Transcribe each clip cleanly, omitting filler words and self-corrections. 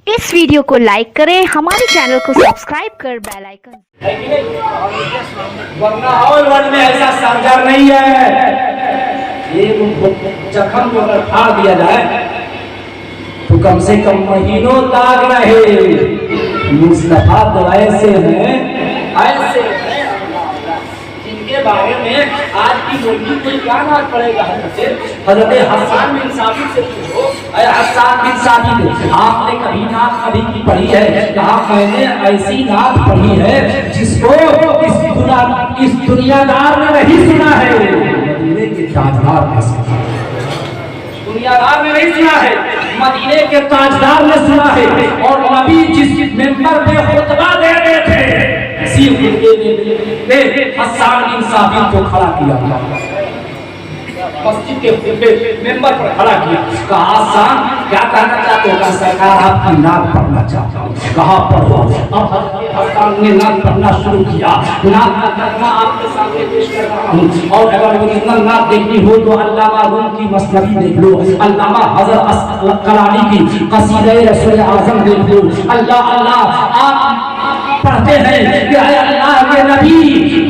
इस वीडियो को लाइक करें, हमारे चैनल को सब्सक्राइब कर बेल आइकन। वरना और वर्ल्ड में ऐसा सरजार नहीं है। ये जख्म को अगर फाड़ दिया जाए तो कम से कम महीनों दाग रहे। मुस्तफा तो ऐसे हैं जिनके बारे में आज की बोली कोई क्या ना पड़ेगा। हज़रत हसन बिन साबित से पूछो, हसन बिन साबित आपने कभी नात कभी की पढ़ी है? कहा मैंने ऐसी नात पढ़ी है जिसको इस दुनियादार ने नहीं सुना है। मदीने के ताजदार ने सुना, दुनियादार ने नहीं सुना है, मदीने के ताजदार ने सुना है। और नबी जिस मेंबर पे खुतबा दे रहे थे ने हसन बिन साबित को खड़ा किया, मस्जिद के मेंबर पर खड़ा किया। कहा हसन क्या कहना चाहते हो? सरकार आपकी नात पढ़ना चाहता हूँ। कहा पढ़ो। अब हसन ने नात पढ़ना शुरू किया। नात आपके सामने पेश कर रहा हूँ, और अगर ओरिजिनल नात देखनी हो तो अल्लामा रूम की मसनवी देख लो, अल्लामा हज़रत अस्क़लानी की क़सीदा रसूल आज़म देख लो। अल्लाह अल्लाह आप पढ़ते हैं कि अल्लाह के नबी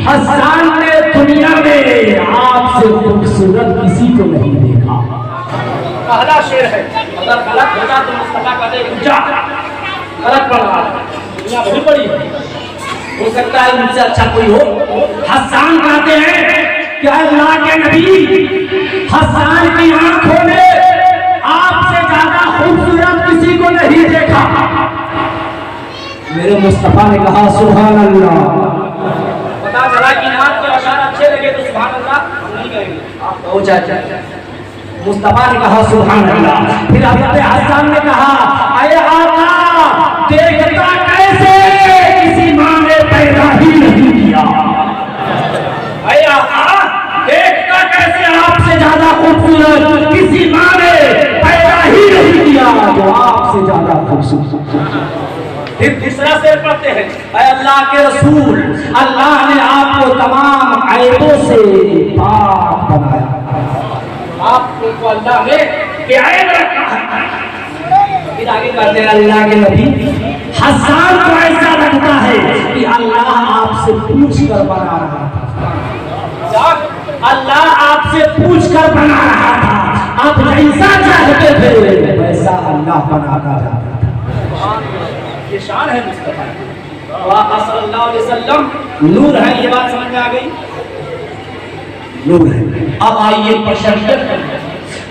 हसन ने दुनिया में आपसे खूबसूरत किसी को नहीं देखा। पहला शेर है, अगर गलत होता तो मुस्तफा कहते जा गलत पढ़ रहा है, दुनिया नहीं पढ़ी हो सकता है मुझसे अच्छा कोई हो। हसन कहते हैं कि अल्लाह के नबी हसन की आंखों ने आपसे ज्यादा खूबसूरत किसी को नहीं देखा। मेरे मुस्तफा ने कहा सुभान अल्लाह। पता चला कि नात के अशार अच्छे लगे तो सुभान अल्लाह नहीं कहेंगे, आप कहो चाचा। मुस्तफा ने कहा सुभान अल्लाह। फिर हज़रत हसन ने कहा अरे आका देखता कैसे किसी माँ ने पैदा ही नहीं किया। अरे आका देखता कैसे आपसे ज्यादा खूबसूरत किसी माँ ने पैदा ही नहीं किया जो आपसे ज्यादा खूबसूरत। फिर दूसरा शेर पढ़ते हैं, अल्लाह के रसूल अल्लाह ने आपको तमाम ऐबों से पाक बनाया। आपको अल्लाह ने बेऐब रखा है। फिर आगे कहते हैं अल्लाह के नबी हसन को ऐसा लगता है कि अल्लाह आपसे पूछ कर बना रहा था। अल्लाह आपसे पूछ कर बना रहा था, आप जैसा चाहते थे वैसा अल्लाह बनाता जाता था। ये शान है मुस्तफा। आका सल्लल्लाहु अलैहि वसल्लम नूर है, ये बात समझ में आ गई? नूर है। अब आइए बशरियत।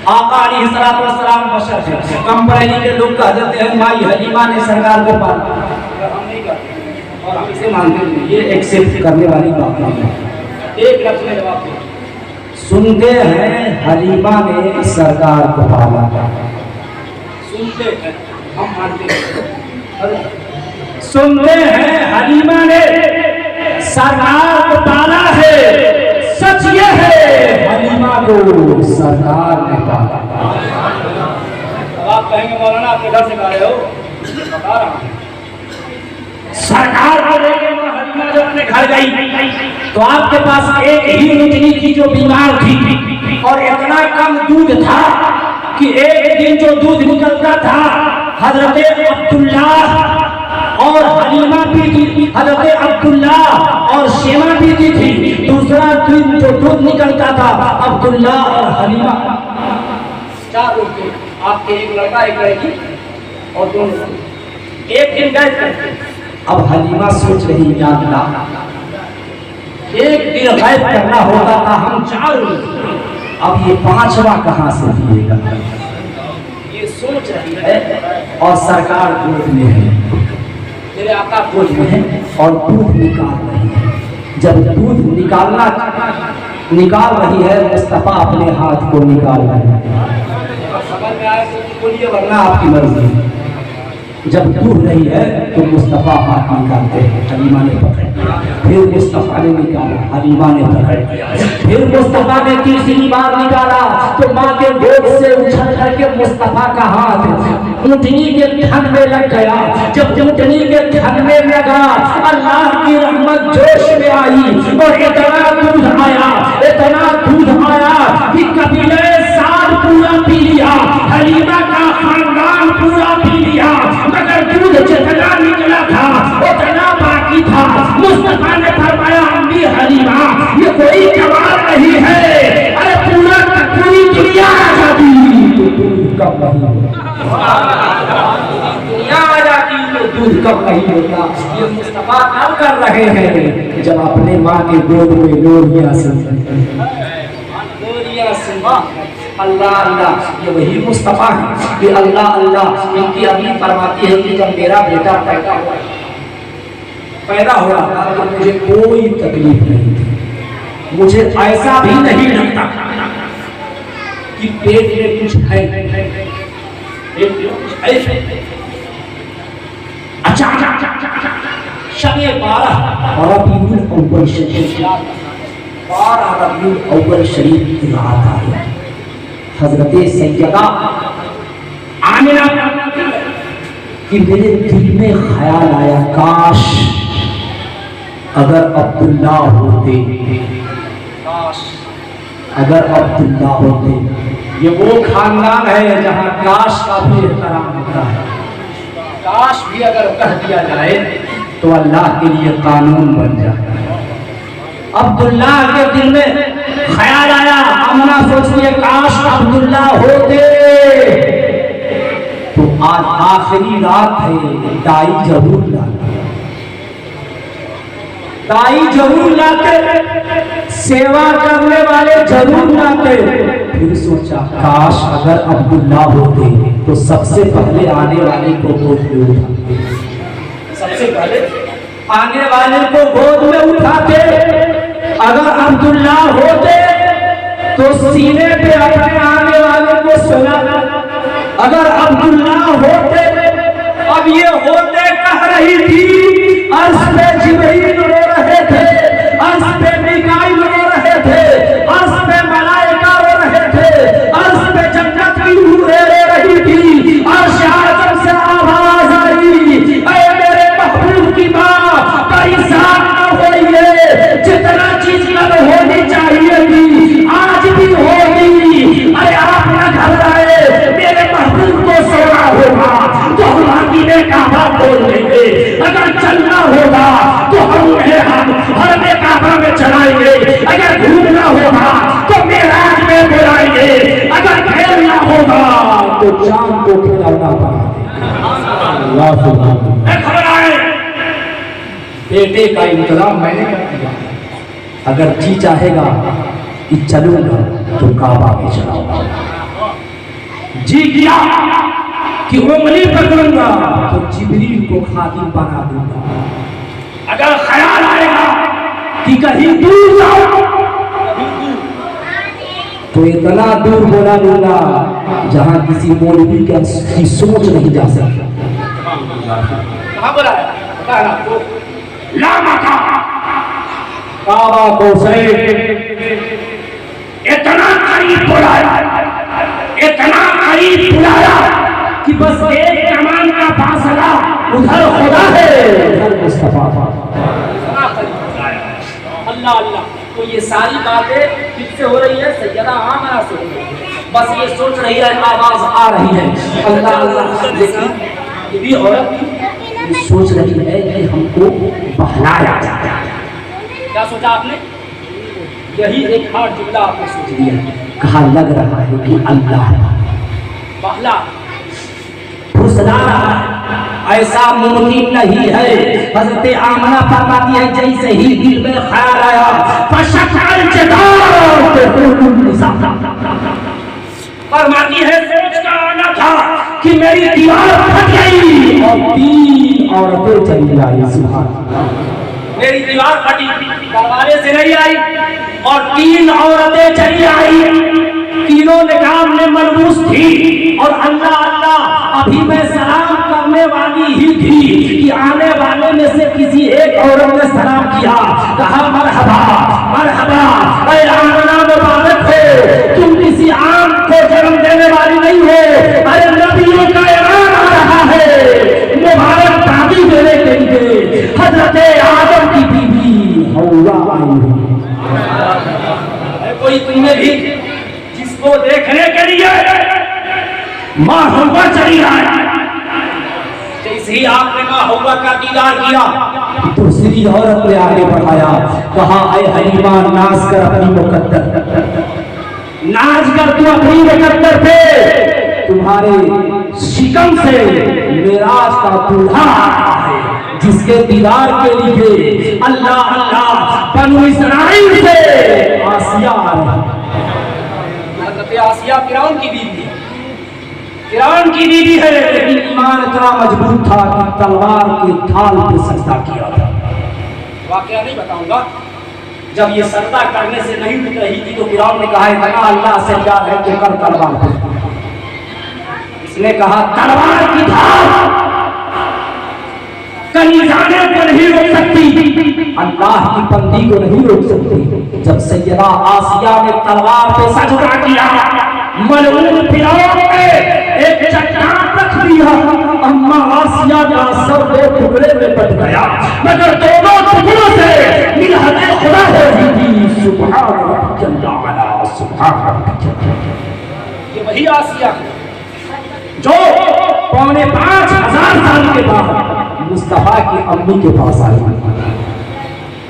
आका अलैहिस्सलातु वस्सलाम बशर है। कंपनी के लोग कहते हैं माई हलीमा ने सरकार को पाला, हम नहीं करते और हम इसे मानते हैं, ये एक्सेप्ट करने वाली बात नहीं है। एक लफ्ज में जवाब दो। सुनते हैं हलीमा ने सरकार को पाला, सुनते हैं, हम मानते हैं। सुनते हैं हलीमा ने सरकार को पाला है, सच ये है हलीमा को सरकार ने पाला। आप कहेंगे मौलाना आपके घर से गा रहे हो, बता रहा हूं सरकार को लेके हलीमा जब अपने घर गई तो आपके पास एक ही नुतनी थी जो बीमार थी, और इतना कम दूध था कि एक दिन जो दूध निकलता था हजरत अब्दुल्ला और हलीमा पीती थी, हजरत अब्दुल्ला और शेमा पीती थी। दूसरा दिन जो दूध निकलता था अब्दुल्ला और हलीमा, चार लोग थे, आपके एक लड़का एक लड़की और दोनों एक दिन गए। अब हलीमा सोच रही या अल्लाह एक दिन गैब करना होता था, हम चार लोग, अब ये पांचवा कहां से दिएगा? ये सोच रही है। और सरकार गोद में है, मेरे आका गोद में है और दूध निकाल रही है। जब दूध निकाल रही है मुस्तफा अपने हाथ को निकाल रहे हैं। समझ में आया तो बोलिए, वरना आपकी मर्जी। जब दूध रही है तो मुस्तफा हाथ निकालते हैं, हलीमा ने पकड़ लिया। फिर मुस्तफा ने निकाला, हलीमा ने पकड़ लिया। फिर मुस्तफा ने तीसरी बार निकाला तो माँ के गोद से उछल करके मुस्तफा का हाथ ऊँटनी के थन में लग गया। जब ऊँटनी के थन में लगा अल्लाह की रहमत जोश में आई और इतना दूध आया कि कबीले साथ पूरा पी लिया, हलीमा का खानदान पूरा पी लिया, मगर دودھ کم نہیں ہوتا. یہ مصطفیٰ کب کر رہے ہیں جب اپنے ماں کے گود میں لوریاں سنتے. اللہ اللہ یہ وہی مصطفیٰ ہے کہ اللہ اللہ ان کی امی فرماتی ہے کہ جب میرا بیٹا پیدا ہوا تو مجھے کوئی تکلیف نہیں تھی. مجھے ایسا بھی نہیں لگتا کہ پیٹ میں کچھ ہے. اچانک شب 12 ربیع الاول شریف 12 ربیع الاول شریف کی رات آئی. حضرت سیدہ آمنہ کہ میرے دل میں خیال آیا کاش اگر عبداللہ ہوتے, اگر عبداللہ ہوتے. یہ وہ خاندان ہے جہاں کاش کا بھی احترام ہوتا ہے. کاش بھی اگر کہہ دیا جائے تو اللہ کے لیے قانون بن جائے. عبداللہ کے دل میں خیال آیا, آمنہ سوچتی ہے کاش عبداللہ ہوتے. تو آج آخری رات ہے, دائی ضرور لاتے, دائی ضرور لاتے, سیوا کرنے والے ضرور لاتے. پھر سوچا کاش اگر عبداللہ ہوتے تو سب سے پہلے آنے والے کو گود میں اٹھاتے, سب سے پہلے آنے والے کو گود میں اٹھاتے. اگر عبداللہ ہوتے تو سینے پہ اپنے آنے والے کو سلاتے. اگر عبداللہ ہوتے, اب یہ ہوتے کہہ رہی تھی, عرش پہ جبریل رو رہے تھے, عرش پہ میکائیل رو رہے تھے, عرش پہ ملائکہ رو رہے تھے, عرش پہ جنت کی حوریں رو رہی تھی. عرش اعظم سے آواز آئی, اے میرے محبوب کی ماں پریشان نہ ہوئیے, جتنا چیز کل ہونی چاہیے تھی آج بھی ہوگی. ارے آپ نہ گھبرائے, میرے محبوب کو سونا ہوگا تو ہم آدمی کعبہ کھول لیں گے. اگر چلنا ہوگا تو ہم حرم کعبہ میں چلائیں گے. اگر گھومنا ہوگا تو معراج میں بلائیں گے. اگر کھیلنا ہوگا تو چاند کو کھلانا پڑے. اللہ سبحانہ گھبرائے, بیٹے کا انتظام میں نے کر دیا. اگر جی چاہے گا کہ چلوں گا تو کعبہ میں چلاؤں گا, جی کیا کہ انگلی پکڑوں گا تو جبریل کو خادم بنا دوں گا. اگر خیال آئے گا کہ کہیں دور جاؤں تو اتنا دور بنا دوں گا جہاں کسی مولوی کی سوچ نہیں جا سکتی. کہاں بولا ہے لامکہ کعبہ کو اتنا قریب بلایا, اتنا قریب بلایا کہ بس ایک کمان کا فاصلہ, ادھر خدا ہے ادھر مصطفیٰ. اللہ اللہ. تو یہ ساری باتیں کس سے ہو رہی ہے؟ سیدہ آمنہ سے. بس یہ سوچ رہی ہے, آواز آ رہی ہے اللہ اللہ. لیکن یہ بھی عورت سوچ رہی ہے کہ ہم کو بہلایا جاتا ہے. کیا سوچا آپ نے؟ یہی ایک ہارڈ جملہ آپ نے سوچ لیا. کہا لگ رہا ہے کہ اللہ بہلا پھسلا رہا ہے, ایسا ممکن نہیں ہے. حضرت آمنہ فرماتی ہے جیسے ہی دل میں خیال آیا فشکل جدار فرماتی ہے سوچ کا آنا تھا کہ میری دیوار پھٹ گئی اور 3 عورتیں چلی آئی. سبحان اللہ. میری دیوار پھٹی, دروازے سے نہیں آئی, اور 3 عورتیں چلی آئی. تینوں نکاح میں ملبوس تھی اور اللہ اللہ ابھی میں سلام کرنے والی ہی تھی کہ آنے والے میں سے کسی ایک عورت نے سلام کیا. کہا مرحبا مرحبا, اے آمنہ مبارک ہو, تم کسی عام کو جنم دینے والی نہیں ہو. ارے نبیوں کا ایمان آ رہا ہے, مبارک دادی دینے کے لیے حضرت آدم کی بیوی حوا آئی ہے. کوئی تم نے بھی جس کو دیکھنے کے لیے ماں حوا چلی آئی, جیسے ہی آپ نے ماں حوا کا دیدار کیا دوسری عورت نے آگے بڑھایا. کہا اے حلیمہ ناز کر اپنی مقدر, ناز کر تو اپنی مقدر پہ, تمہارے شکم سے मेराज का दूल्हा आया है, जिसके दीदार के लिए अल्लाह अल्लाह बनु इस्राइल से आसिया आ रही। हज़रत आसिया फिरौन की बीवी, फिरौन की बीवी है, लेकिन ईमान इतना मजबूत था कि तलवार के ढाल पे सजदा किया था। वाकया नहीं बताऊंगा। जब ये सजदा करने से नहीं रुक रही थी तो फिरौन ने कहा इतना अल्लाह से प्यार है तो कर तलवार पे। इसने कहा तलवार की धार कहीं जाने को नहीं रोक सकती, अल्लाह की बंदी को नहीं रोक सकती। जब सैयदा आसिया ने तलवार पे सजदा किया, मलऊन फिरौन ने एक चट्टान रख दिया, अम्मा आसिया का सर दो टुकड़े में बट गया, मगर दोनों टुकड़ों से मिलहते खुदा हो रही थी। सुभान अल्लाह अला सुभान अल्लाह। ये वही आसिया जो 4,500 साल के बाद मुस्तफा की अम्मी के पास आई।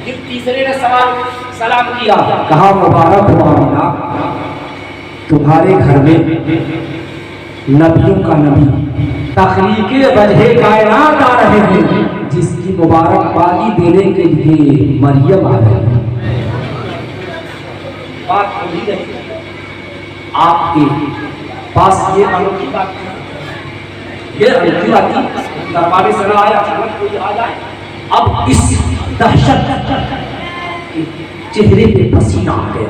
फिर तीसरे ने सलाम किया, कहा मुबारक हो आमिना, तुम्हारे घर में नबियों का नबी तखलीके वजह कायनात आ रहे हैं, जिसकी मुबारकबादी देने के लिए मरियम आ रही है। बात वही रही, आपके पास ये अनोखी बात, ये अनोखी बात दरबार से ना आया, अचानक कोई आ जाए। अब इस दहशत चेहरे पे पसीना आ गया,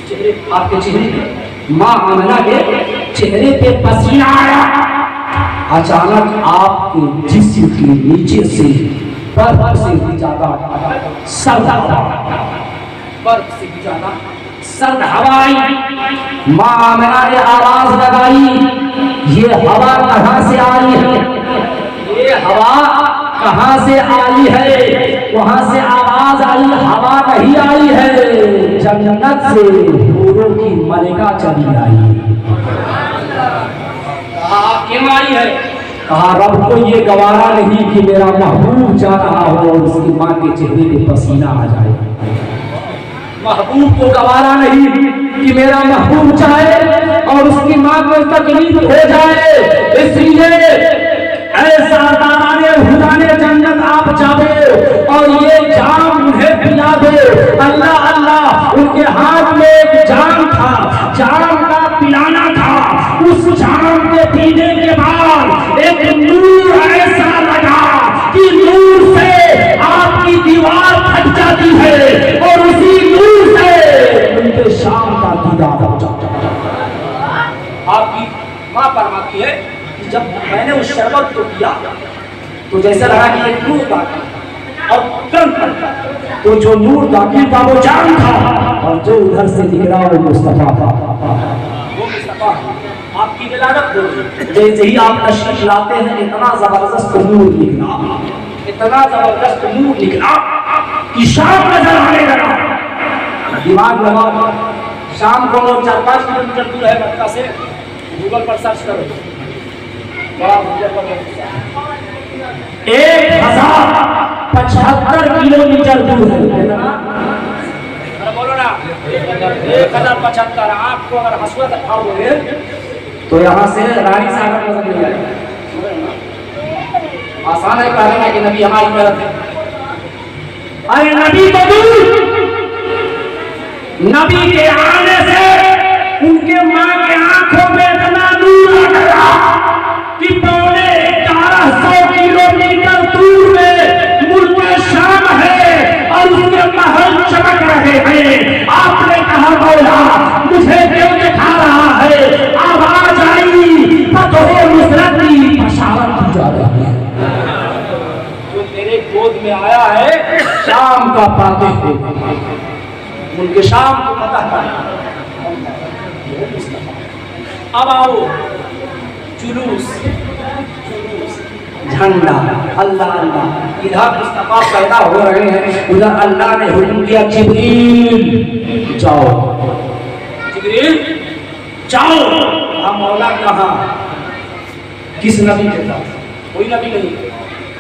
चेहरे आपके चेहरे पे, माँ आमिना के चेहरे पे पसीना आया। अचानक आपके जिस्म के नीचे से बर्फ से भी ज्यादा सर्द हवा, बर्फ से भी ज्यादा सर्द हवा आई। माँ आमिना ने आवाज लगाई, ये हवा कहाँ से आई है, ये हवा कहाँ से आई है? वहां से आवाज आई, हवा नहीं आई है, जन्नत से हूरों की मलिका चली आई। क्यों आई है? कहा रब को ये गवारा नहीं कि मेरा महबूब जा रहा हो और उसकी माँ के चेहरे पे पसीना आ जाए। महबूब को गवारा नहीं कि मेरा महबूब जाए और उसकी माँ को तकलीफ हो जाए, इसलिए ऐसा दाने हुदाने जन्नत आप जाओ और ये जाम उन्हें पिला दो। अल्लाह अल्लाह, उनके हाथ में एक जाम था, जाम का पिलाना था। उस जाम के पीने के बाद एक नूर ऐसा लगा कि नूर से आपकी दीवार फट जाती है और उसी नूर से उनके शाम का दीदार हो जाता है। आपकी माँ फरमाती है कि जब मैंने उस शरबत को पिया तो जैसा लगा कि एक नूर दाखिल, और तुरंत तो जो नूर दाखिल था वो जाम था और जो उधर से निकला वो मुस्तफा था। वो मुस्तफा आपकी विलादत हो, जैसे ही आप तशरीफ लाते हैं इतना जबरदस्त नूर निकला, इतना जबरदस्त नूर निकला कि शाम नजर आने लगा। दिमाग लगाओ, शाम को 4-5 किलोमीटर दूर है मक्का से, गूगल पर सर्च करो, 1075 किलोमीटर दूर है। बोलो ना 1075। आपको अगर हसुआ खाओगे तो यहाँ से रानी सागर नजर मिल जाएगा। आसान है कहना कि नबी हमारी तरफ है। अरे नबी तो दूर, नबी के आने से उनके माँ के आंखों में इतना नूर आ गया कि 1150 किलोमीटर दूर में मुल्क शाम है और उसके महल चमक रहे हैं। आपने कहा मौला मुझे क्यों दिखा रहा है? आवाज आई, फतह नुसरत की बशारत की जा रही है। जो तेरे गोद में आया है शाम का फातिह, उनके शाम को पता है। अब आओ जुलूस, झंडा, अल्लाह अल्लाह, इधर मुस्तफा पैदा हो रहे हैं, उधर अल्लाह ने हुक्म किया जिब्रील जाओ, जिब्रील जाओ। हम मौला कहाँ? किस नबी के पास? कोई नबी नहीं,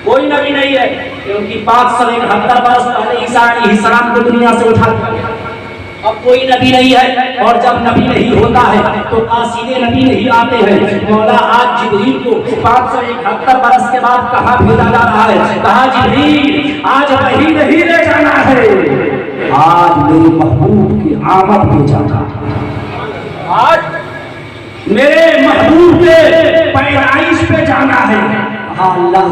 कोई नबी नहीं है, क्योंकि 571 बरस पहले ईसा अलैहिस्सलाम को दुनिया से उठा दिया। अब कोई नबी नहीं है, और जब नबी नहीं होता है तो कासीदे नबी नहीं आते हैं। मौला आज जिब्रील को 571 बरस के बाद कहाँ भेजा जा रहा है? कहा जिब्रील आज वही नहीं ले जाना है, आज मेरे महबूब की आमद पे जाना, आज मेरे महबूब के पैदाइश पे जाना है। हाँ अल्लाह